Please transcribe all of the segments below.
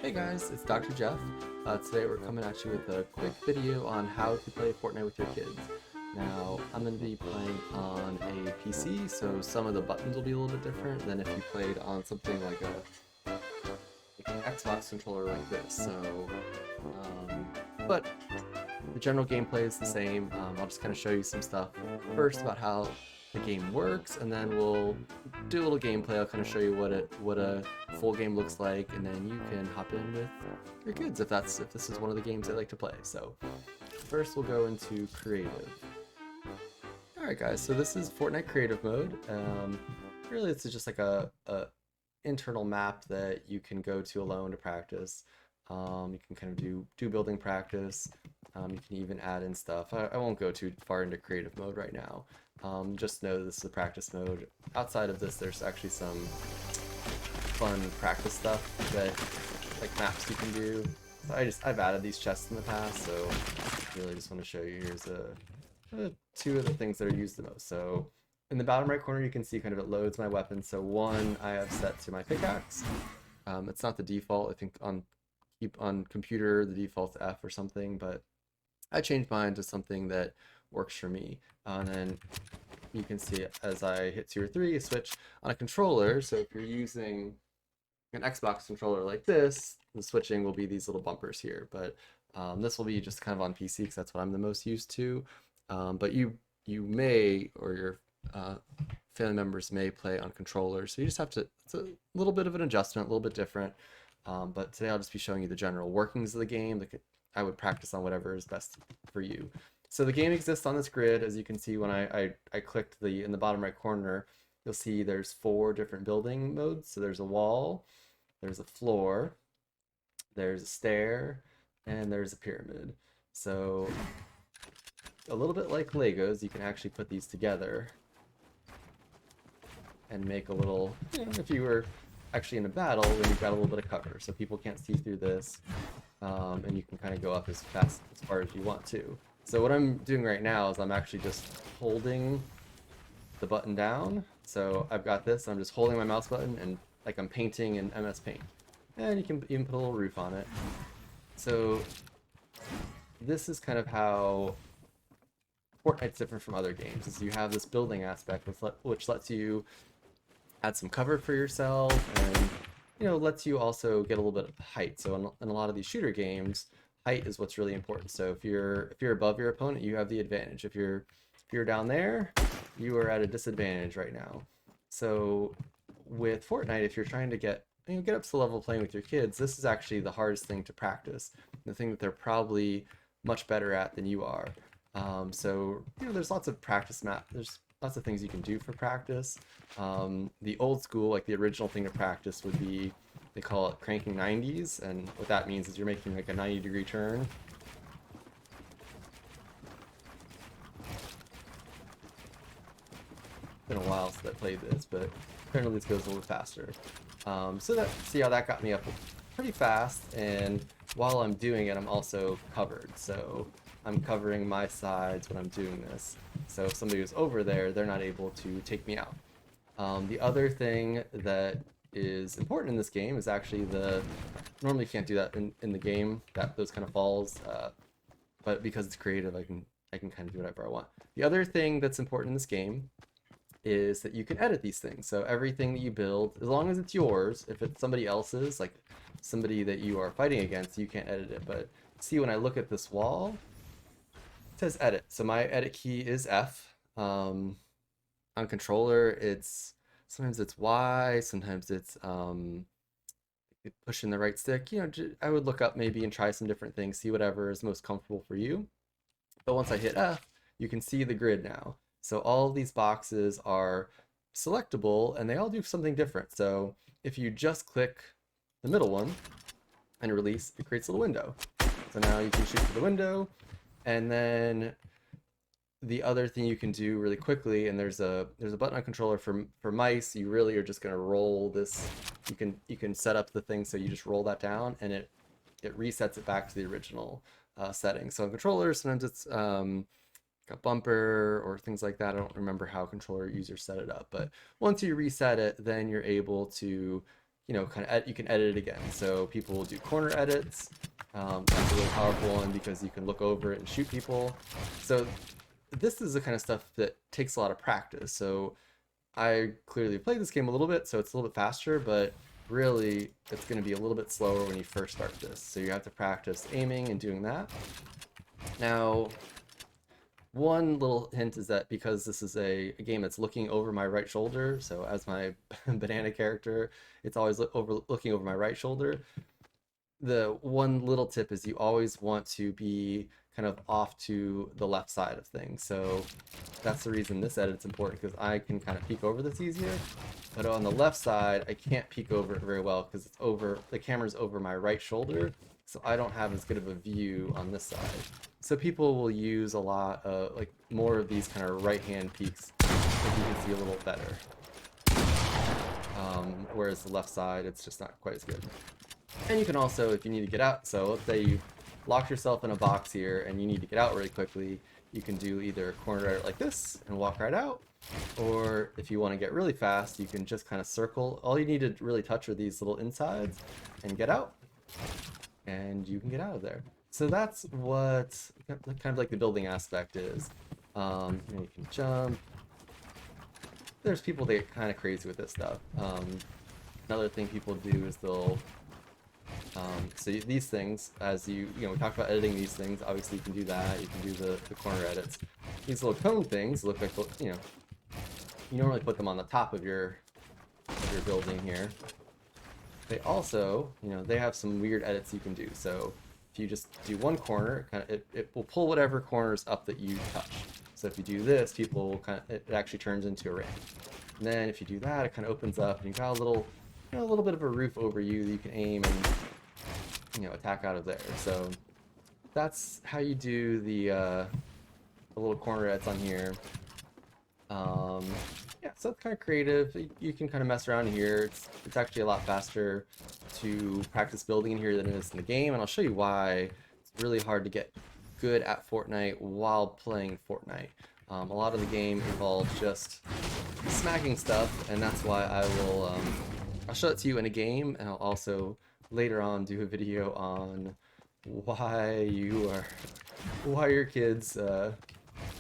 Hey guys, it's Dr. Geoff. Today we're coming at you with a quick video on how to play Fortnite with your kids. Now, I'm going to be playing on a PC, so some of the buttons will be a little bit different than if you played on something like an Xbox controller like this. But the general gameplay is the same. I'll just kind of show you some stuff first about how the game works, and then we'll do a little gameplay. I'll kind of show you what a full game looks like, and then you can hop in with your kids if this is one of the games they like to play. So first we'll go into creative. Alright guys, so this is Fortnite creative mode. Really it's just like a internal map that you can go to alone to practice. You can kind of do building practice. You can even add in stuff. I won't go too far into creative mode right now. Just know this is a practice mode. Outside of this, there's actually some fun practice stuff that, like maps you can do. So I've added these chests in the past, so really just want to show you. Here's two of the things that are used the most. So in the bottom right corner, you can see kind of it loads my weapons. So one I have set to my pickaxe. It's not the default. I think on computer the default's F or something, but I changed mine to something that works for me. And then you can see as I hit 2 or 3, you switch on a controller. So if you're using an Xbox controller like this, the switching will be these little bumpers here. But this will be just kind of on PC because that's what I'm the most used to. But you may, or your family members may play on controllers. So you just have to, it's a little bit of an adjustment, a little bit different. But today I'll just be showing you the general workings of the game. I would practice on whatever is best for you. So the game exists on this grid. As you can see when I clicked in the bottom right corner, you'll see there's 4 different building modes. So there's a wall, there's a floor, there's a stair, and there's a pyramid. So a little bit like Legos, you can actually put these together and make a little, if you were actually in a battle, then you've got a little bit of cover so people can't see through this. And you can kind of go up as far as you want to. So what I'm doing right now is I'm actually just holding the button down. So I've got this, I'm just holding my mouse button and like I'm painting in MS Paint. And you can even put a little roof on it. So this is kind of how Fortnite's different from other games, is you have this building aspect which lets you add some cover for yourself and lets you also get a little bit of height. So in a lot of these shooter games, height is what's really important. So if you're above your opponent, you have the advantage. If you're down there, you are at a disadvantage right now. So with Fortnite, if you're trying to get up to the level of playing with your kids, this is actually the hardest thing to practice. The thing that they're probably much better at than you are. So there's lots of practice there's lots of things you can do for practice. The old school, like the original thing to practice would be, they call it cranking 90s, and what that means is you're making like a 90-degree turn. It's been a while since I played this, but apparently this goes a little faster. See how that got me up pretty fast, and while I'm doing it, I'm also covered. So I'm covering my sides when I'm doing this. So if somebody was over there, they're not able to take me out. The other thing that is important in this game is actually normally you can't do that in the game, those kind of falls, but because it's creative, I can kind of do whatever I want. The other thing that's important in this game is that you can edit these things. So everything that you build, as long as it's yours, if it's somebody else's, like somebody that you are fighting against, you can't edit it. But see, when I look at this wall, it says edit. So my edit key is F. On controller, sometimes it's Y, sometimes it's pushing the right stick. I would look up maybe and try some different things, see whatever is most comfortable for you. But once I hit F, you can see the grid now. So all of these boxes are selectable and they all do something different. So if you just click the middle one and release, it creates a little window. So now you can shoot through the window, and then the other thing you can do really quickly, and there's a button on controller for mice. You really are just going to roll this. You can set up the thing so you just roll that down, and it resets it back to the original settings. So on controllers, sometimes it's a bumper or things like that. I don't remember how controller users set it up, but once you reset it, then you're able to you know, you can edit it again. So people will do corner edits. That's a really powerful one because you can look over it and shoot people. So this is the kind of stuff that takes a lot of practice. So I clearly played this game a little bit, so it's a little bit faster, but really it's going to be a little bit slower when you first start this. So you have to practice aiming and doing that. Now, one little hint is that because this is a game that's looking over my right shoulder, so as my banana character, it's always looking over my right shoulder. The one little tip is you always want to be kind of off to the left side of things. So that's the reason this edit's important, because I can kind of peek over this easier. But on the left side, I can't peek over it very well because it's over, the camera's over my right shoulder, so I don't have as good of a view on this side. So people will use a lot of, like, more of these kind of right-hand peeks if you can see a little better. Whereas the left side, it's just not quite as good. And you can also, if you need to get out, so let's say you locked yourself in a box here and you need to get out really quickly, you can do either a corner edit like this and walk right out, or if you want to get really fast, you can just kind of circle. All you need to really touch are these little insides and get out, and you can get out of there. So that's what kind of like the building aspect is. You can jump. There's people that get kind of crazy with this stuff. Another thing people do is they'll so these things, as we talked about editing these things, obviously you can do that, you can do the corner edits. These little cone things look like, you normally put them on the top of your building here. They also, they have some weird edits you can do. So if you just do one corner, it will pull whatever corners up that you touch. So if you do this, people will it actually turns into a ramp. And then if you do that, it kind of opens up and you've got a little bit of a roof over you that you can aim and attack out of there. So that's how you do the little corner edits on here. Yeah, so it's kind of creative. You can kind of mess around here. It's actually a lot faster to practice building in here than it is in the game, and I'll show you why it's really hard to get good at Fortnite while playing Fortnite. A lot of the game involves just smacking stuff, and that's why I'll show it to you in a game, and I'll also later on do a video on why your kids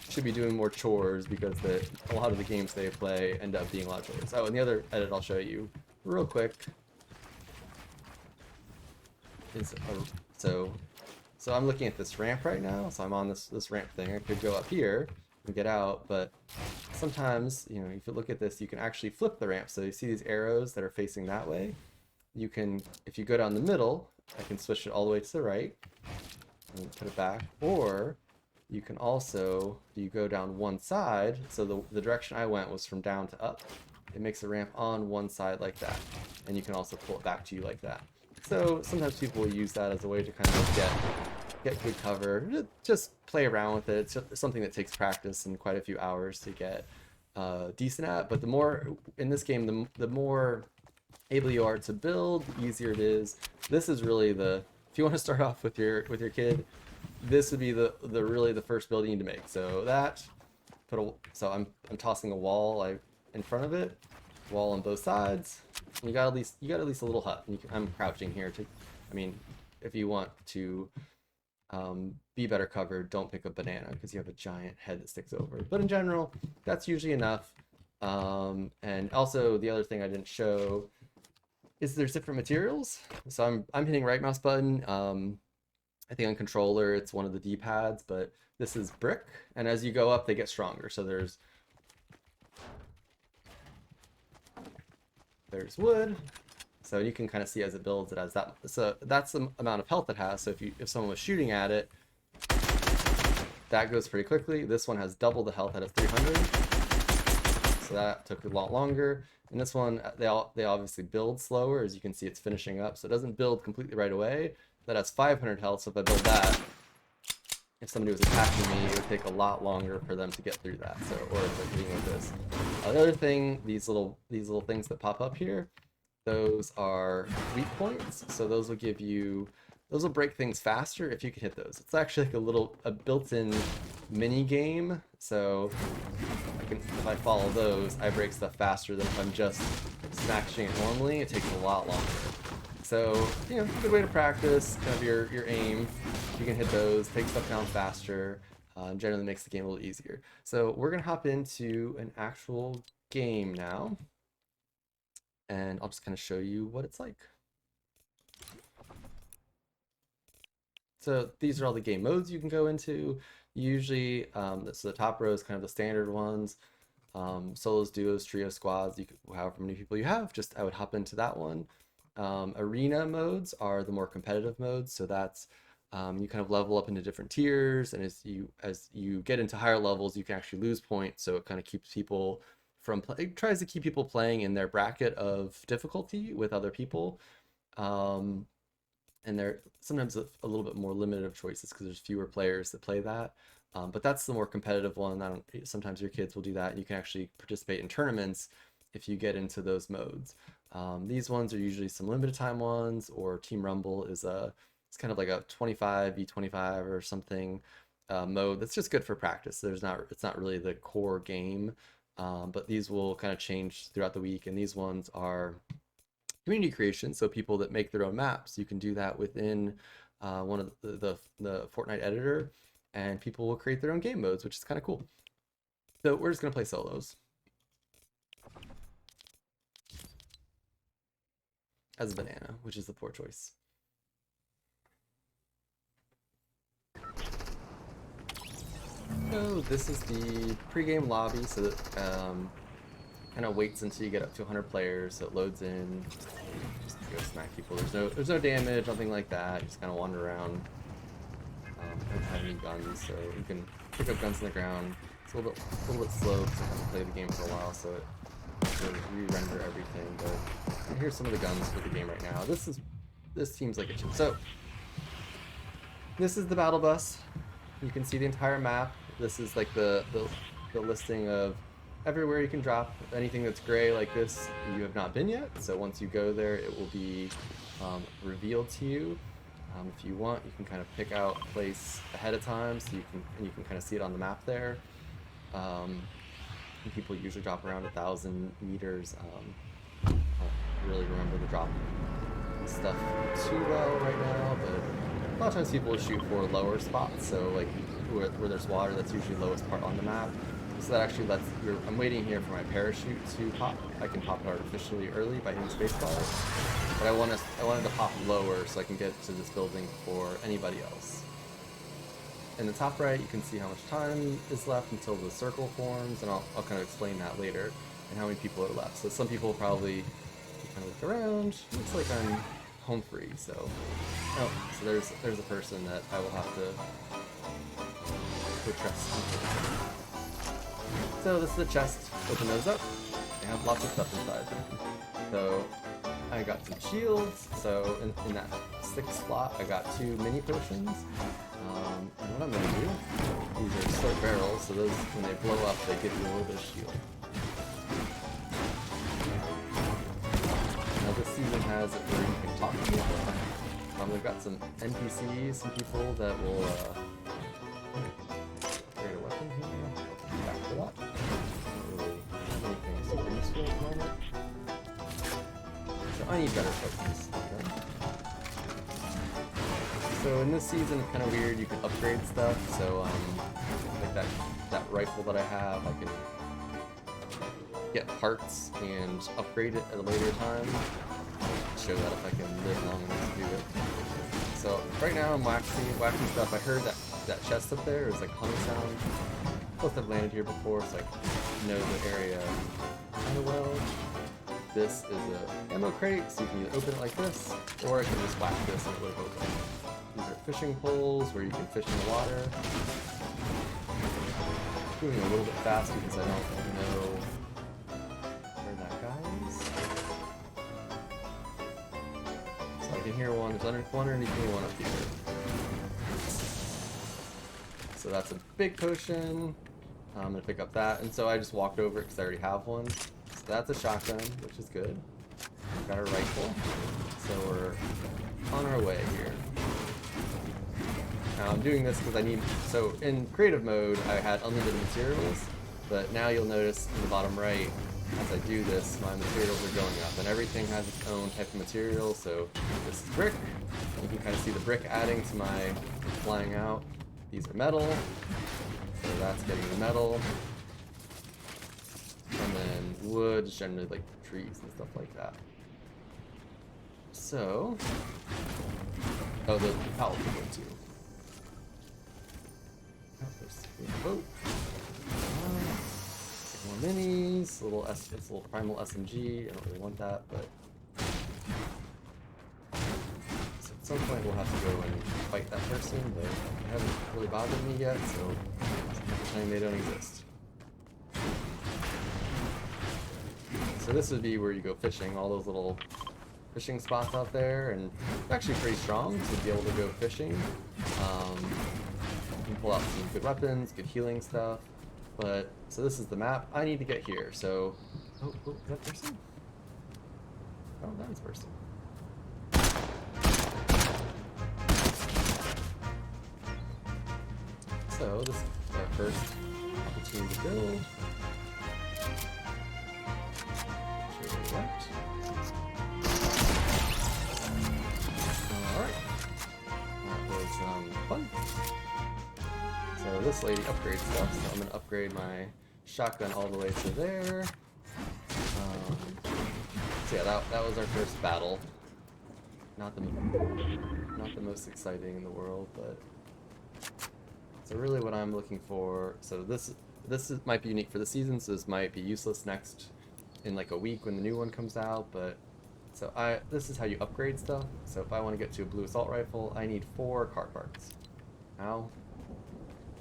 should be doing more chores, because a lot of the games they play end up being a lot of chores. Oh, and the other edit I'll show you real quick is so I'm looking at this ramp right now, so I'm on this ramp thing. I could go up here and get out, but sometimes, if you look at this, you can actually flip the ramp. So you see these arrows that are facing that way. You can, if you go down the middle, I can switch it all the way to the right and put it back, or you can also, if you go down one side, so the direction I went was from down to up, it makes a ramp on one side like that, and you can also pull it back to you like that. So sometimes people will use that as a way to kind of get good cover, just play around with it. It's just something that takes practice and quite a few hours to get decent at, but the more, in this game, the more able you are to build, the easier it is. This is really if you want to start off with your kid, this would be really the first building you need to make. So I'm tossing a wall in front of it, wall on both sides. And you got at least a little hut. And I'm crouching here if you want to be better covered, don't pick a banana because you have a giant head that sticks over. But in general, that's usually enough. And also the other thing I didn't show is there's different materials. So I'm hitting right mouse button. I think on controller it's one of the D-pads, but this is brick, and as you go up they get stronger. So there's wood, so you can kind of see as it builds, it has that. So that's the amount of health it has. So if someone was shooting at it, that goes pretty quickly. This one has double the health, at 300, so that took a lot longer. And this one, they obviously build slower. As you can see, it's finishing up, so it doesn't build completely right away. That has 500 health, so if I build that, if somebody was attacking me, it would take a lot longer for them to get through that. So, or if they're hitting like this. The other thing, these little things that pop up here, those are weak points. So those will break things faster if you can hit those. It's actually like a built-in mini game. So if I follow those, I break stuff faster than if I'm just smashing it normally, it takes a lot longer. So, you know, good way to practice kind of your aim. You can hit those, take stuff down faster, generally makes the game a little easier. So we're gonna hop into an actual game now, and I'll just kind of show you what it's like. So these are all the game modes you can go into. Usually, so the top row is kind of the standard ones. Solos, duos, trios, squads, however many people you have, just I would hop into that one. Arena modes are the more competitive modes, so that's you kind of level up into different tiers, and as you get into higher levels, you can actually lose points, so it kind of keeps people from it tries to keep people playing in their bracket of difficulty with other people. And they're sometimes a little bit more limited of choices because there's fewer players that play that. But that's the more competitive one. Sometimes your kids will do that. You can actually participate in tournaments if you get into those modes. These ones are usually some limited time ones, or Team Rumble is it's kind of like a 25v25 or something mode that's just good for practice. It's not really the core game, but these will kind of change throughout the week. And these ones are community creation, so people that make their own maps, you can do that within one of the Fortnite editor, and people will create their own game modes, which is kind of cool. So we're just gonna play solos as a banana, which is the poor choice. So this is the pre-game lobby, so that kind of waits until you get up to 100 players, so it loads in. Just go smack people. There's no damage, nothing like that. You just kind of wander around. Don't have any guns, so you can pick up guns on the ground. It's a little bit slow because I haven't played the game for a while, so it will re-render everything. But here's some of the guns for the game right now. This seems like a chip. So this is the battle bus. You can see the entire map. This is like the listing of everywhere you can drop. Anything that's gray like this, you have not been yet. So once you go there, it will be revealed to you. If you want, you can kind of pick out a place ahead of time, so you can kind of see it on the map there. People usually drop around 1,000 meters. I don't really remember the drop stuff too well right now, but a lot of times people will shoot for lower spots. So like where there's water, that's usually the lowest part on the map. So that actually lets I'm waiting here for my parachute to pop. I can pop it artificially early by hitting spacebar, but I wanted to pop lower so I can get to this building before anybody else. In the top right, you can see how much time is left until the circle forms, and I'll kind of explain that later, and how many people are left. So some people probably kind of look around. Looks like I'm home free, so so there's a person that I will have to trust. So this is a chest. Open those up. They have lots of stuff inside. So I got some shields. So in that 6th slot, I got 2 mini potions. And what I'm going to do, these are slurp barrels, so those, when they blow up, they give you a little bit of shield. Now this season has it where you can talk to people. We've got some NPCs, some people that will create a weapon here. Back to that. Not really anything super useful at the moment. So I need better potions. Okay. So in this season, it's kind of weird. You can upgrade stuff. So like that rifle that I have, I can get parts and upgrade it at a later time. Show that if I can live long enough to do it. So right now I'm waxing stuff. I heard that chest up there is like humming sound. Plus I've landed here before, so I know the area kind of well. This is a ammo crate, so you can either open it like this, or I can just whack this and it would open. These are fishing poles where you can fish in the water. Moving a little bit fast because I don't know where that guy is. So I can hear one. There's one underneath me, one up here. So that's a big potion. I'm gonna pick up that, and so I just walked over it because I already have one. So that's a shotgun, which is good. Got a rifle. So we're on our way here. Now I'm doing this because I need, so in creative mode I had unlimited materials, But now you'll notice in the bottom right, as I do this, my materials are going up, and everything has its own type of material. So this is brick. You can kind of see the brick adding to my flying out. These are metal, so that's getting the metal. And then wood is generally like trees and stuff like that. So, oh, the pallet will go too. Oh, there's a boat. More minis, it's a little primal SMG. I don't really want that, but so at some point we'll have to go and fight that person, but they haven't really bothered me yet, so I'm pretending they don't exist. So this would be where you go fishing, all those little fishing spots out there, and it's actually pretty strong to be able to go fishing. You can pull out some good weapons, good healing stuff. But, so this is the map. I need to get here, so... Oh, is that person? Oh, that's person. So, this is our first opportunity to build. Left. Alright. That was fun. So this lady upgrades stuff, so I'm going to upgrade my shotgun all the way to there. So yeah, that was our first battle. Not the most exciting in the world, but... So really what I'm looking for... So this might be unique for the season, so this might be useless next in like a week when the new one comes out, but... So this is how you upgrade stuff. So if I want to get to a blue assault rifle, I need 4 car parts. Now,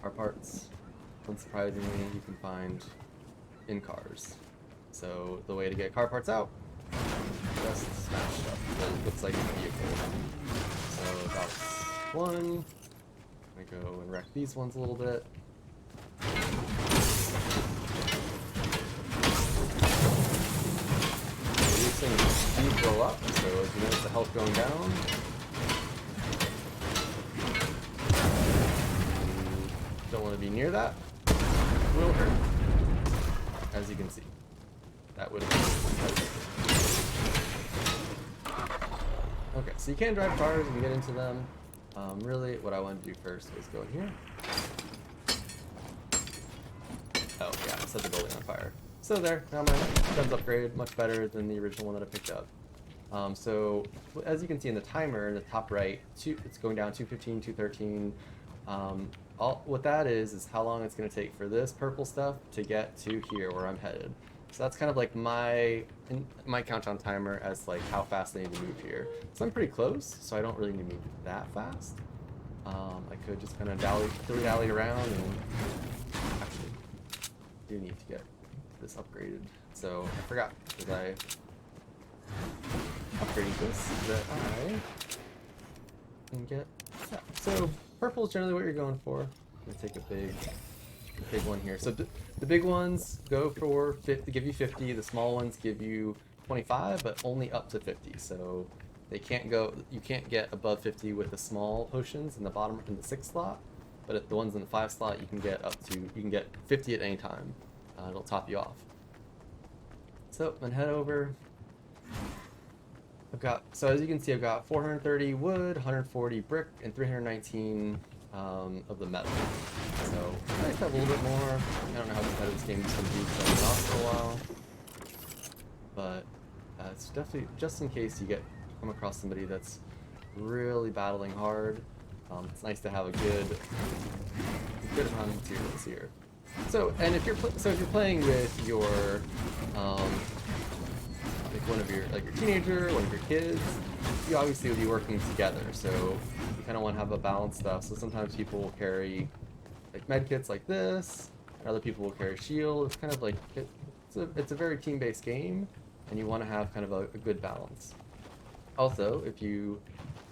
car parts, unsurprisingly, you can find in cars. So the way to get car parts out, just smash stuff that looks like a vehicle. So that's one. I go and wreck these ones a little bit. These things do blow up, so as you notice the health going down, don't want to be near that. It will hurt, as you can see. That would have Okay, so you can drive cars and get into them. Really, what I want to do first is go in here. Oh yeah, set the building on fire. So there, now my gun's upgraded, much better than the original one that I picked up. So as you can see in the timer in the top right, it's going down 215, 213. What that is how long it's going to take for this purple stuff to get to here where I'm headed. So that's kind of like my countdown timer as like how fast I need to move here. So I'm pretty close, so I don't really need to move that fast. I could just kind of dilly-dally around, and actually do need to get this upgraded. So I forgot, because I upgraded this, that I can get that. So purple is generally what you're going for. I'm gonna take a big one here. So the big ones go for 50, give you 50. The small ones give you 25, but only up to 50. So they can't go. You can't get above 50 with the small potions in the bottom in the 6th slot. But at the ones in the 5 slot, you can get up to 50 at any time. It'll top you off. So then head over. So as you can see, I've got 430 wood, 140 brick, and 319 of the metal. So I might have a little bit more. I don't know how competitive this game is going to be because I've been off for a while. But it's definitely, just in case you come across somebody that's really battling hard, it's nice to have a good amount of materials here. So, and if you're playing with your like one of your teenager, one of your kids, you obviously will be working together. So you kind of want to have a balanced stuff. So sometimes people will carry like med kits like this, and other people will carry shield. It's kind of like it's a very team-based game, and you want to have kind of a good balance. Also, if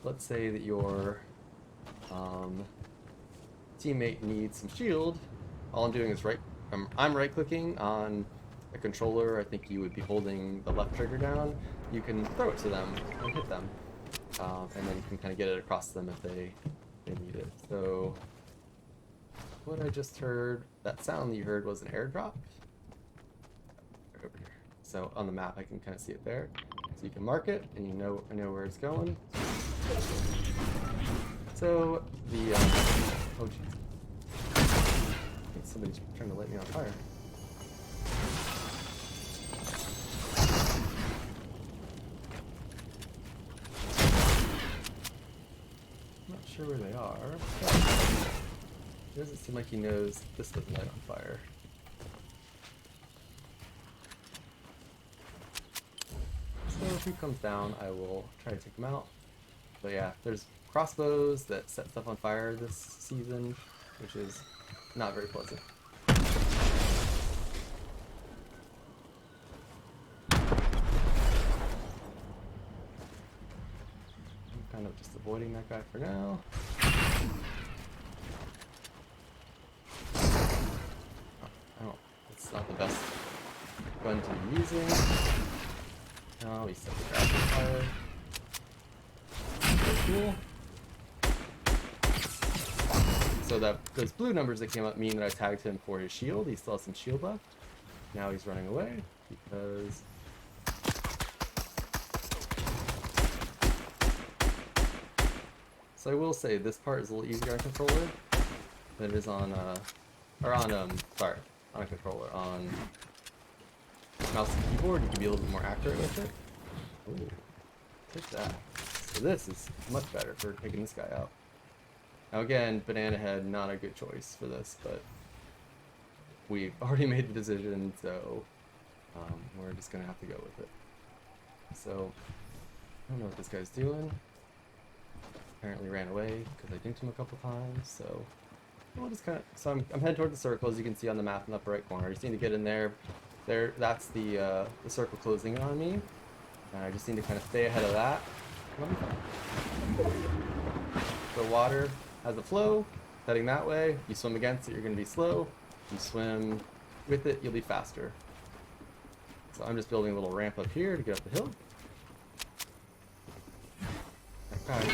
let's say that your teammate needs some shield, all I'm doing is I'm right-clicking on a controller. I think you would be holding the left trigger down. You can throw it to them and hit them, and then you can kind of get it across to them if they need it. So what I just heard, that sound that you heard was an airdrop. Right over here. So on the map, I can kind of see it there. So you can mark it, and I know where it's going. So the oh jeez, I think somebody's trying to light me on fire. I'm not sure where they are. It doesn't seem like he knows this doesn't light on fire. So if he comes down, I will try to take him out. But yeah, there's crossbows that set stuff on fire this season, which is not very pleasant. I'm kind of just avoiding that guy for now. It's not the best gun to be using. No, he set the grass on fire. Very cool. So those blue numbers that came up mean that I tagged him for his shield. He still has some shield left. Now he's running away because so I will say this part is a little easier on controller than it is on on a controller. On mouse and keyboard, you can be a little bit more accurate with it. Ooh, take that. So this is much better for taking this guy out. Now again, Banana Head, not a good choice for this, but we've already made the decision, so we're just gonna have to go with it. So I don't know what this guy's doing. Apparently ran away because I dinked him a couple times, so we'll just kind of. So I'm heading toward the circle, as you can see on the map in the upper right corner. I just need to get in there. There, that's the circle closing in on me, and I just need to kind of stay ahead of that. The water has a flow, heading that way. You swim against it, you're going to be slow. You swim with it, you'll be faster. So I'm just building a little ramp up here to get up the hill. Okay.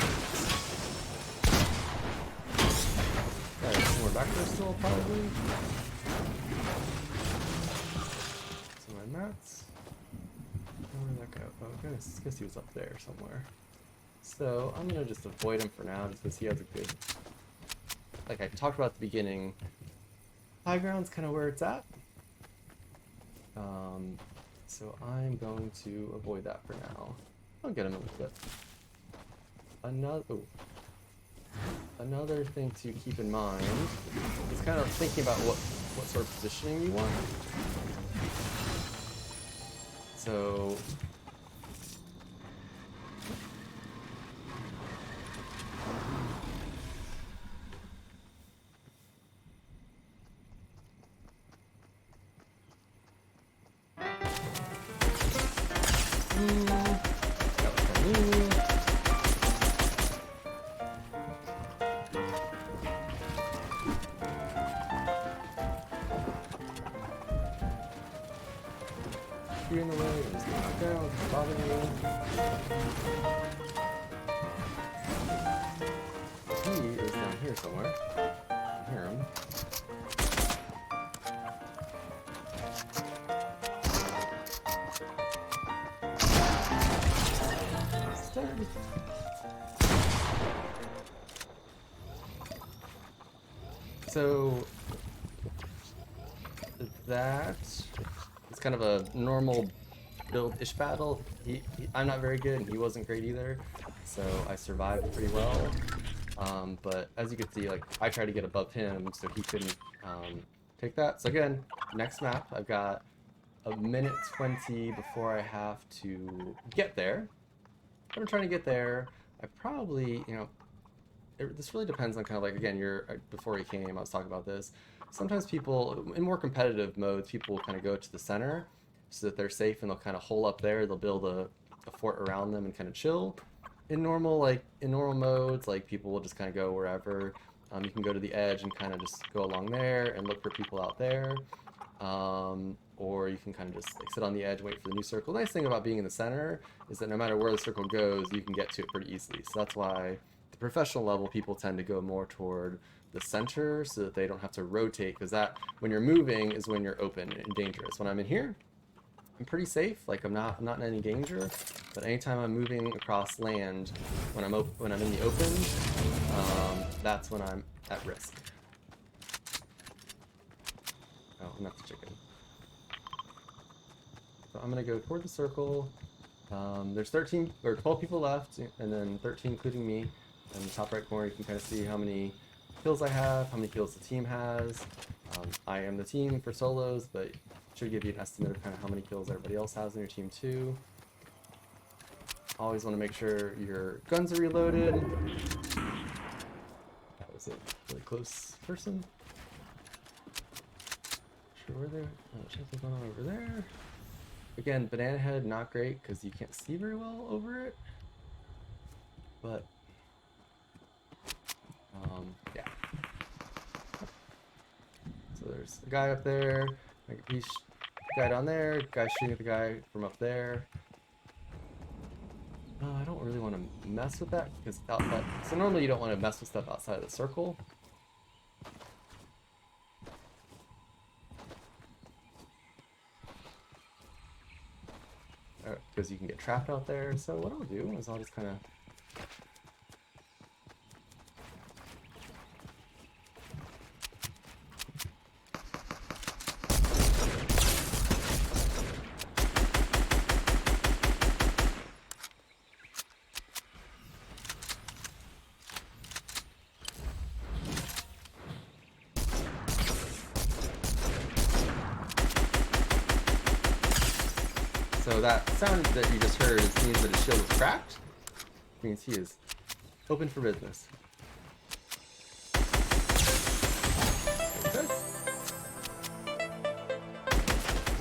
Somewhere back there still, probably. Some of my mats. Where did that go? Oh, goodness, I guess he was up there somewhere. So I'm gonna just avoid him for now, just because he has a good. Like I talked about at the beginning, high ground's kind of where it's at. So I'm going to avoid that for now. I'll get him a little bit. Another thing to keep in mind is kind of thinking about what sort of positioning you want. So you in the way, just knock down, it's bothering you. He is down here somewhere. I hear him. So that is kind of a normal build-ish battle. I'm not very good, and he wasn't great either, so I survived pretty well. But as you can see, like I tried to get above him, so he couldn't take that. So again, next map, I've got a minute 20 before I have to get there. But I'm trying to get there. I probably, this really depends on kind of like, again, before he came, I was talking about this. Sometimes people, in more competitive modes, people will kind of go to the center so that they're safe and they'll kind of hole up there. They'll build a fort around them and kind of chill. In normal modes, like people will just kind of go wherever. You can go to the edge and kind of just go along there and look for people out there. Or you can kind of just like sit on the edge and wait for the new circle. The nice thing about being in the center is that no matter where the circle goes, you can get to it pretty easily. So that's why the professional level, people tend to go more toward the center so that they don't have to rotate, because that, when you're moving, is when you're open and dangerous. When I'm in here, I'm pretty safe. Like, I'm not in any danger. But anytime I'm moving across land, when I'm in the open, that's when I'm at risk. Oh, not the chicken. So I'm gonna go toward the circle. There's 13 or 12 people left, and then 13 including me. In the top right corner, you can kind of see how many kills I have, how many kills the team has. I am the team for solos, but it should give you an estimate of kind of how many kills everybody else has in your team too. Always want to make sure your guns are reloaded. That was a really close person. Sure where they're. Oh, what's going on over there? Again, banana head, not great because you can't see very well over it. But yeah. So there's a guy up there, guy down there, guy shooting at the guy from up there. I don't really want to mess with that because so normally you don't want to mess with stuff outside of the circle. Because you can get trapped out there. So what I'll do is I'll just kind of So that sound that you just heard means that his shield is cracked. It means he is open for business. Okay.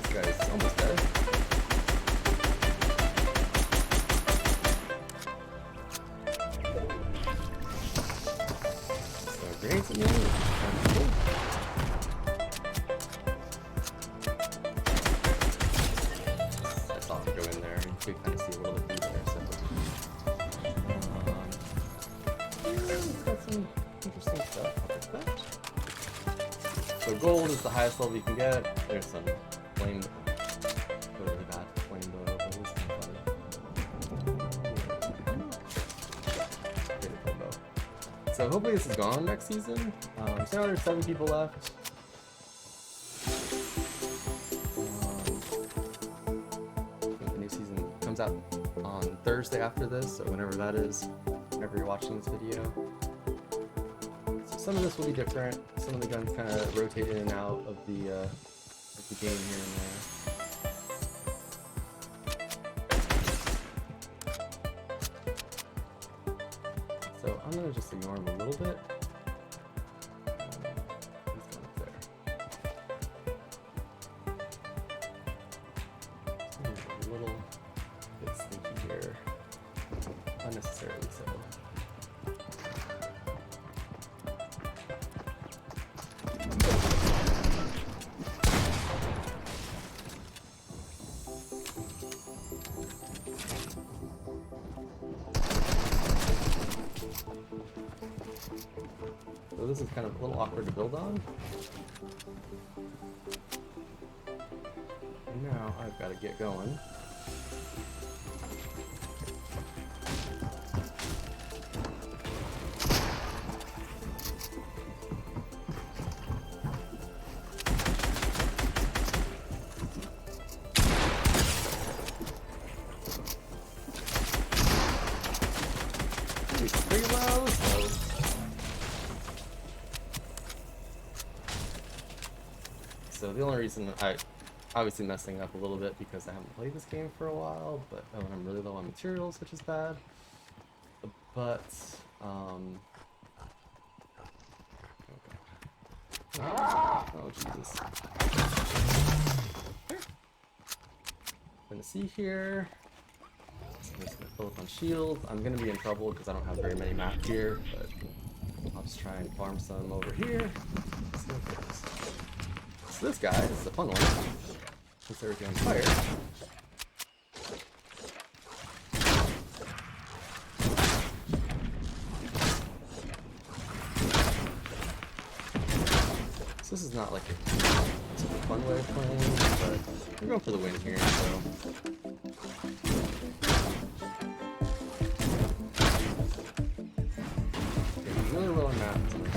This guy's almost dead. So grenades at me. You can kind of see a little bit through there, so it's got some interesting stuff. I'll take that. So gold is the highest level you can get. There's some flame, really bad flame going over. This is kind of funny. So hopefully this is gone next season. So now there's 7 people left. Out on Thursday after this, so whenever that is, whenever you're watching this video. So some of this will be different. Some of the guns kind of rotate in and out of the game here and there. So I'm gonna just ignore him a little bit. He's going up there. So a little sneaky here, unnecessarily so. So this is kind of a little awkward to build on. And now I've got to get going. Pretty low, so the only reason I obviously messing up a little bit because I haven't played this game for a while, but I'm really low on materials, which is bad. But oh Jesus! I'm gonna see here. I'm just gonna fill up on shields. I'm gonna be in trouble because I don't have very many map here, but I'll just try and farm some over here. So this guy is a fun one. Puts everything on fire. not like a super fun way of playing, but we're going for the win here, so. Okay, really low on maps in here.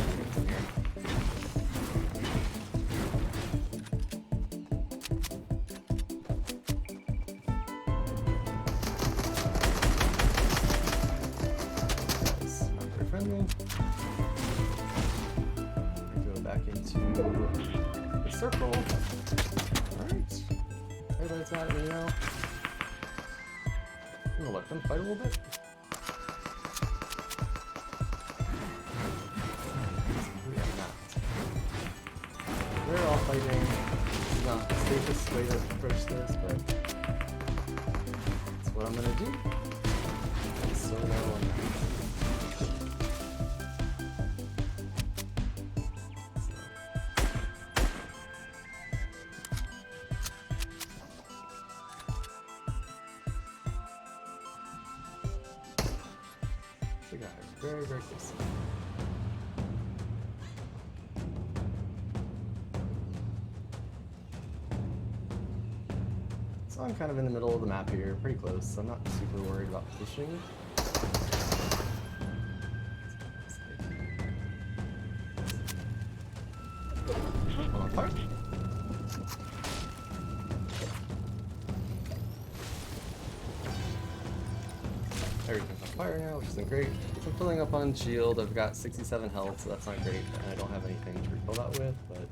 That's not very friendly. Go back into the circle. Alright. Everybody's mad at me now. I'm gonna let them fight a little bit. We are not. We're all fighting. It's not the safest way to approach this, but that's what I'm gonna do. So now I'm we got it very, very close. So I'm kind of in the middle of the map here, pretty close, so I'm not super worried about positioning. On fire. Everything's on fire now, which isn't great. I'm filling up on shield. I've got 67 health, so that's not great. And I don't have anything to refill that with, but.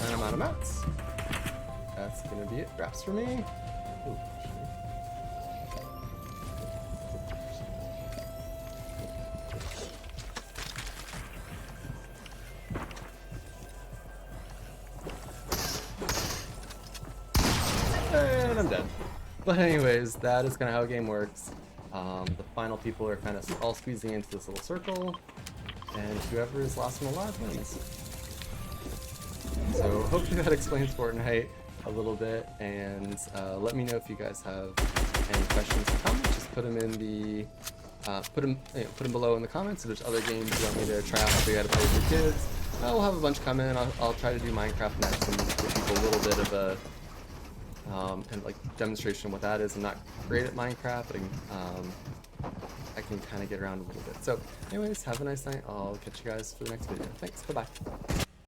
And I'm out of mats. That's gonna be it. Wraps for me. Ooh, and I'm dead. But anyways, that is kind of how a game works. The final people are kind of all squeezing into this little circle, and whoever is last one alive wins. So hopefully that explains Fortnite a little bit, and let me know if you guys have any questions or comments. Just put them in the put them below in the comments. If there's other games you want me to try out, if you got to play with your kids, we'll have a bunch coming. I'll try to do Minecraft next and give people a little bit of a kind of like demonstration of what that is. I'm not great at Minecraft, but I can kind of get around a little bit. So anyways, have a nice night. I'll catch you guys for the next video. Thanks. Bye bye.